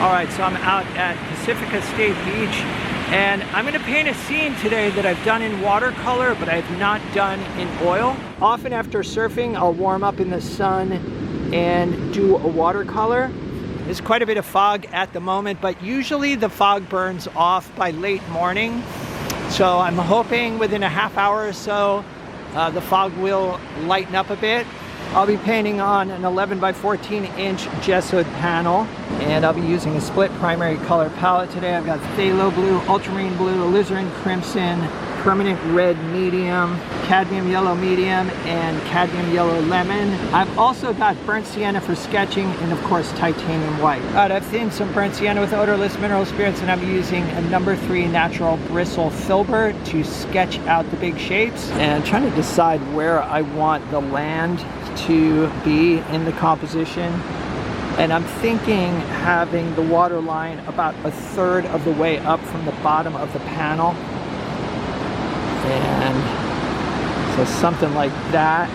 All right, so I'm out at Pacifica State Beach, and I'm going to paint a scene today that I've done in watercolor, but I've not done in oil. Often after surfing, I'll warm up in the sun and do a watercolor. There's quite a bit of fog at the moment, but usually the fog burns off by late morning. So I'm hoping within a half hour or so, the fog will lighten up a bit. I'll be painting on an 11 by 14 inch gessoed panel, and I'll be using a split primary color palette today. I've got phthalo blue, ultramarine blue, alizarin crimson, permanent red medium, cadmium yellow medium, and cadmium yellow lemon. I've also got burnt sienna for sketching, and of course titanium white. All right, I've thinned some burnt sienna with odorless mineral spirits, and I'm using a number 3 natural bristle filbert to sketch out the big shapes, and trying to decide where I want the land to be in the composition. And I'm thinking having the water line about 1/3 of the way up from the bottom of the panel. And so something like that.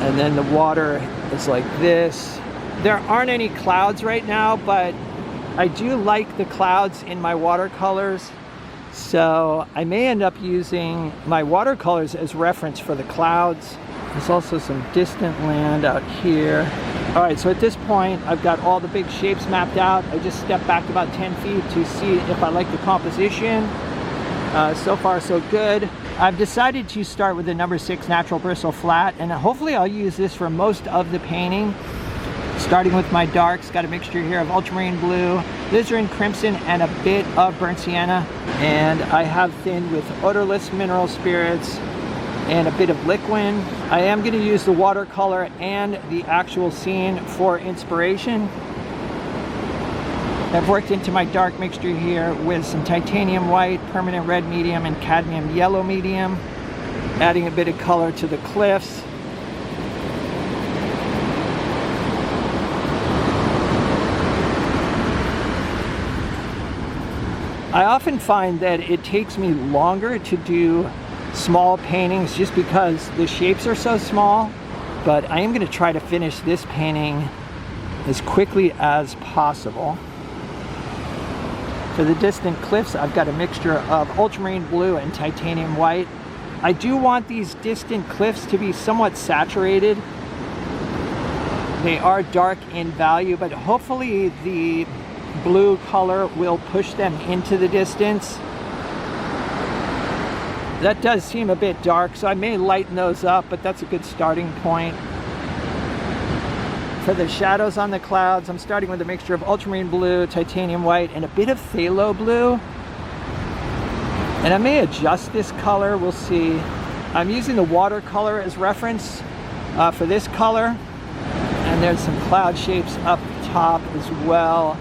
And then the water is like this. There aren't any clouds right now, but I do like the clouds in my watercolors. So I may end up using my watercolors as reference for the clouds. There's also some distant land out here. All right, so at this point, I've got all the big shapes mapped out. I just stepped back about 10 feet to see if I like the composition. So far, so good. I've decided to start with the number 6 natural bristle flat, and hopefully I'll use this for most of the painting. Starting with my darks, got a mixture here of ultramarine blue, alizarin crimson, and a bit of burnt sienna. And I have thinned with odorless mineral spirits and a bit of liquid. I am going to use the watercolor and the actual scene for inspiration. I've worked into my dark mixture here with some titanium white, permanent red medium, and cadmium yellow medium, adding a bit of color to the cliffs. I often find that it takes me longer to do small paintings just because the shapes are so small, but I am going to try to finish this painting as quickly as possible. For the distant cliffs, I've got a mixture of ultramarine blue and titanium white. I do want these distant cliffs to be somewhat saturated. They are dark in value, but hopefully the blue color will push them into the distance. That does seem a bit dark, so I may lighten those up, but that's a good starting point. For the shadows on the clouds, I'm starting with a mixture of ultramarine blue, titanium white, and a bit of phthalo blue. And I may adjust this color, we'll see. I'm using the watercolor as reference for this color. And there's some cloud shapes up top as well.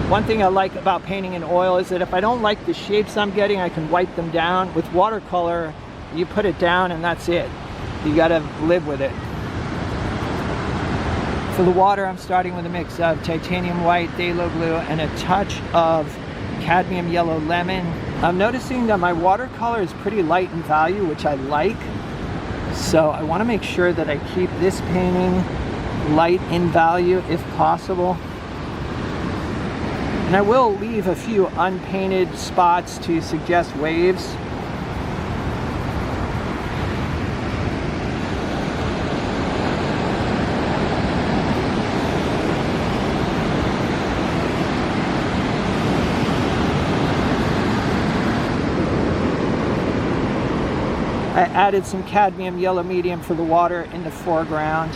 One thing I like about painting in oil is that if I don't like the shapes I'm getting, I can wipe them down. With watercolor, you put it down and that's it. You gotta live with it. For the water, I'm starting with a mix of titanium white, phthalo blue, and a touch of cadmium yellow lemon. I'm noticing that my watercolor is pretty light in value, which I like. So I wanna make sure that I keep this painting light in value if possible. And I will leave a few unpainted spots to suggest waves. I added some cadmium yellow medium for the water in the foreground.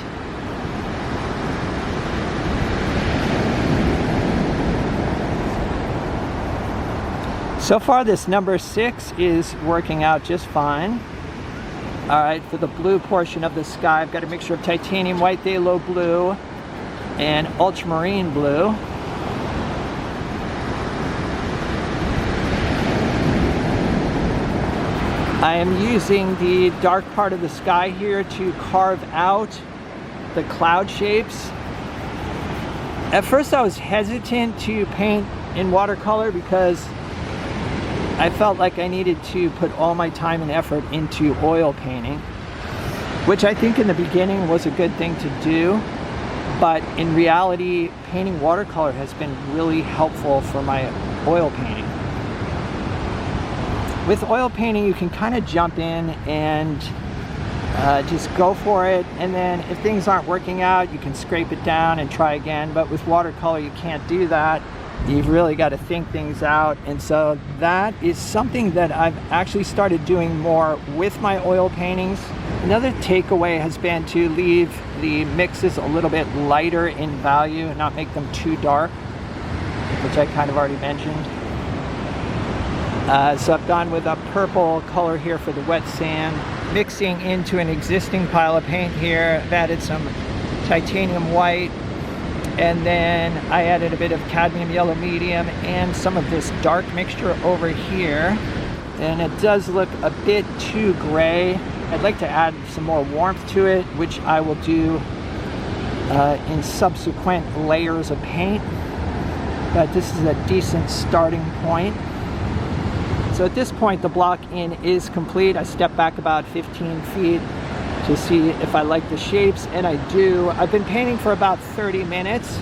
So far, this number 6 is working out just fine. All right, for the blue portion of the sky, I've got a mixture of titanium white, phthalo blue, and ultramarine blue. I am using the dark part of the sky here to carve out the cloud shapes. At first I was hesitant to paint in watercolor because I felt like I needed to put all my time and effort into oil painting, which I think in the beginning was a good thing to do. But in reality, painting watercolor has been really helpful for my oil painting. With oil painting, you can kind of jump in and just go for it. And then if things aren't working out, you can scrape it down and try again. But with watercolor, you can't do that. You've really got to think things out. And so that is something that I've actually started doing more with my oil paintings. Another takeaway has been to leave the mixes a little bit lighter in value and not make them too dark, which I kind of already mentioned. So I've gone with a purple color here for the wet sand, mixing into an existing pile of paint here. I've added some titanium white, and then I added a bit of cadmium yellow medium and some of this dark mixture over here. And it does look a bit too gray. I'd like to add some more warmth to it, which I will do in subsequent layers of paint. But this is a decent starting point. So at this point, the block in is complete. I step back about 15 feet to see if I like the shapes, and I do. I've been painting for about 30 minutes.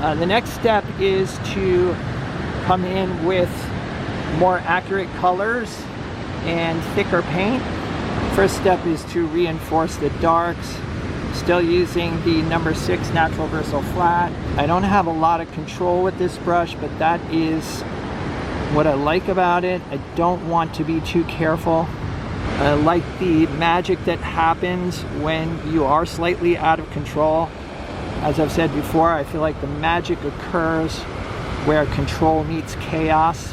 The next step is to come in with more accurate colors and thicker paint. First step is to reinforce the darks, still using the number 6 Natural Versal Flat. I don't have a lot of control with this brush, but that is what I like about it. I don't want to be too careful. I like the magic that happens when you are slightly out of control. As I've said before, I feel like the magic occurs where control meets chaos.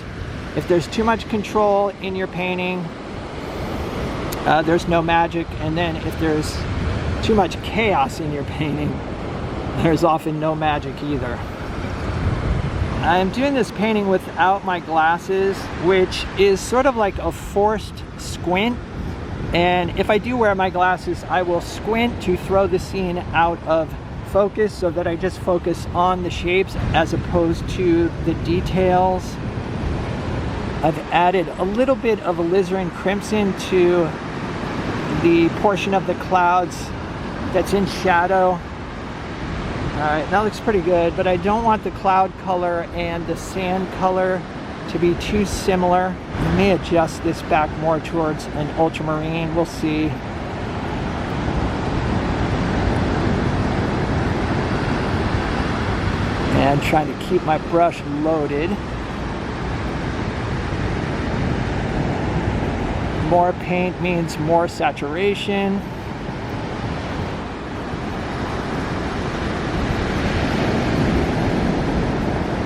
If there's too much control in your painting, there's no magic. And then if there's too much chaos in your painting, there's often no magic either. I'm doing this painting without my glasses, which is sort of like a forced squint. And if I do wear my glasses, I will squint to throw the scene out of focus so that I just focus on the shapes as opposed to the details. I've added a little bit of alizarin crimson to the portion of the clouds that's in shadow. All right, that looks pretty good, but I don't want the cloud color and the sand color to be too similar. I may adjust this back more towards an ultramarine, we'll see. And trying to keep my brush loaded. More paint means more saturation.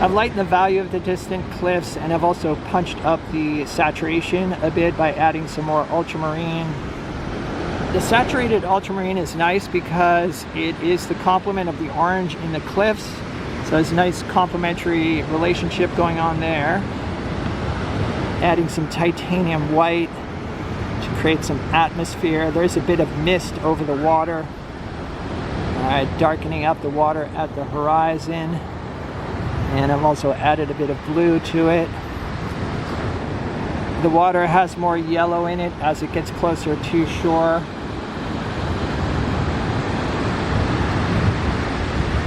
I've lightened the value of the distant cliffs, and I've also punched up the saturation a bit by adding some more ultramarine. The saturated ultramarine is nice because it is the complement of the orange in the cliffs. So there's a nice complementary relationship going on there. Adding some titanium white to create some atmosphere. There's a bit of mist over the water. Darkening up the water at the horizon. And I've also added a bit of blue to it. The water has more yellow in it as it gets closer to shore.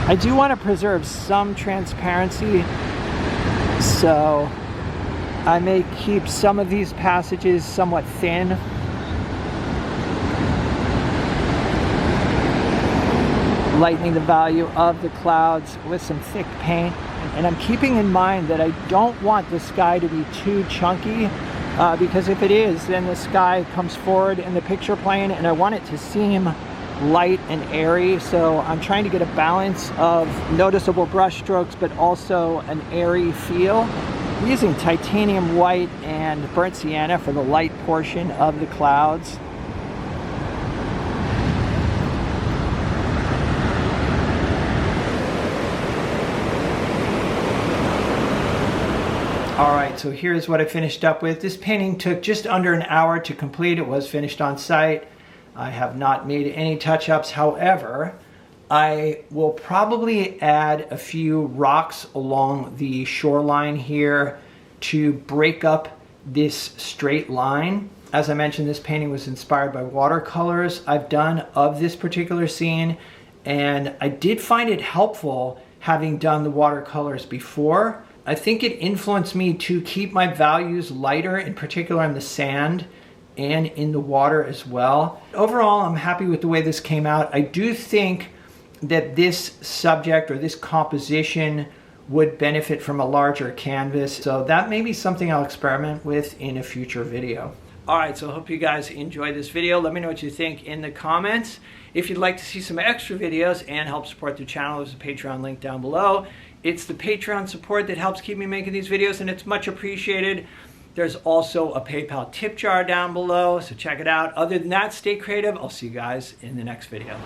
I do want to preserve some transparency, so I may keep some of these passages somewhat thin. Lightening the value of the clouds with some thick paint. And I'm keeping in mind that I don't want the sky to be too chunky, because if it is, then the sky comes forward in the picture plane, and I want it to seem light and airy. So I'm trying to get a balance of noticeable brush strokes, but also an airy feel. I'm using titanium white and burnt sienna for the light portion of the clouds. Alright, so here's what I finished up with. This painting took just under an hour to complete. It was finished on site. I have not made any touch-ups. However, I will probably add a few rocks along the shoreline here to break up this straight line. As I mentioned, this painting was inspired by watercolors I've done of this particular scene, and I did find it helpful having done the watercolors before. I think it influenced me to keep my values lighter, in particular in the sand and in the water as well. Overall, I'm happy with the way this came out. I do think that this subject or this composition would benefit from a larger canvas, so that may be something I'll experiment with in a future video. All right, so I hope you guys enjoyed this video. Let me know what you think in the comments. If you'd like to see some extra videos and help support the channel, there's a Patreon link down below. It's the Patreon support that helps keep me making these videos, and it's much appreciated. There's also a PayPal tip jar down below, so check it out. Other than that, stay creative. I'll see you guys in the next video.